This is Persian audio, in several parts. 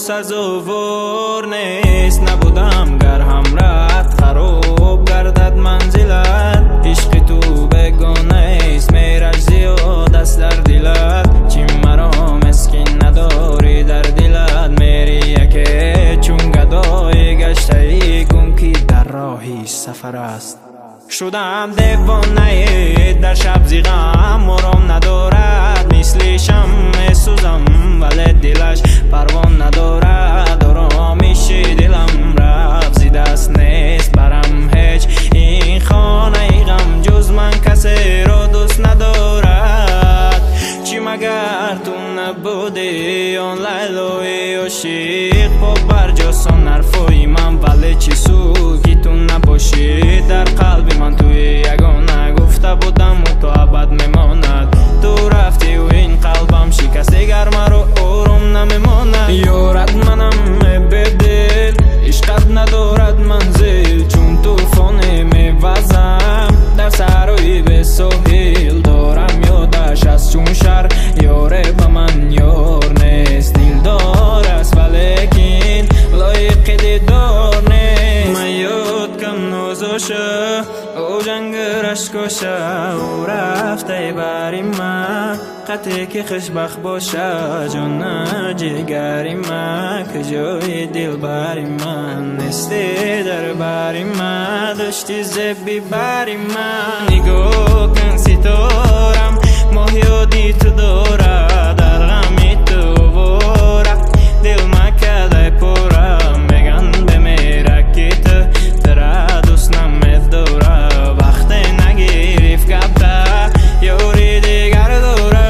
سزاوار نیست. نبودم گر همراهت خراب گردد منزلت. عشق تو بگانه است میرش زیاد است در دلت. چی مرا مسکین نداری در دلت. میری یکی چون گدای گشته ای گم که در راهی سفر است. شدم دیوانه در شب زیغم مرام ندارد. مثل شمع سوزم ولی دلش پروان ندارد. آرامش دلم رفت زی دست نیست برم هیچ. این خانه غم جز من کسی را دوست ندارد. چی مگر تو نبودی آن لیلای عاشق. پا بر جاسان حرفای من ولی چی سود که تو نباشی. در قلب من توی یگانه گفته بودم و تو ابد میماند. تو رفتی و این قلبم شکسته گر مرا آرام نمیماند. یارت منم به دل عشقت ندارد منزل. چون توفانی میوزم در صحرای به ساحل. دارم یادش از چون شر یاره به من یار نیست. دلدار است ولیکن لایق دیدار نیست. من یاد کم نازاشه او جنگرش کشه. او رفته بری من قطعی که خوشبخت باشه. جان جگری من که جای دل بری من نیستی. در بری من داشتی زبی بری من. نگاه کن ستارم ماه یادی تو داره. در غمی تو واره دل مکده پورم. میگن بمیره که تو تره دوست نمیداره. وقتی نگیرف کبته یوری دیگر داره.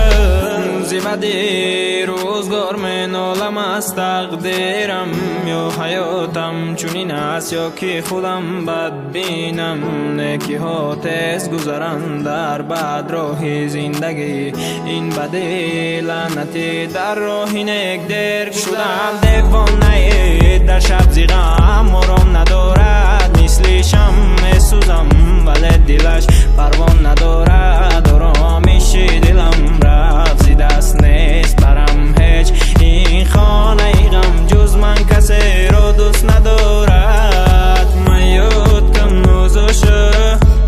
زیبدی روزگار منالم از تقدیرم. یا حیاتم چونین است یا که خودم بد بینم. نیکی ها تیز گذرن در بد راه زندگی. این بدی لعنتی در راه نیک دیر. شدم دیوانه در شب زیغم مرام ندارد. مثل شمع سوزم ولی دلش پروان ندارد. آرامش دلم رفت زی دست نیست برم هیچ. این خانه غم جز من کسی را دوست ندارد. من یاد کم نازاشه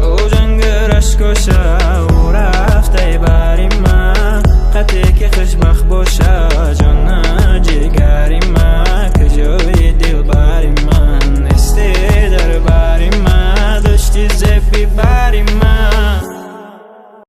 او جنگرش کشه. او رفته بری من قطعی که خوشبخت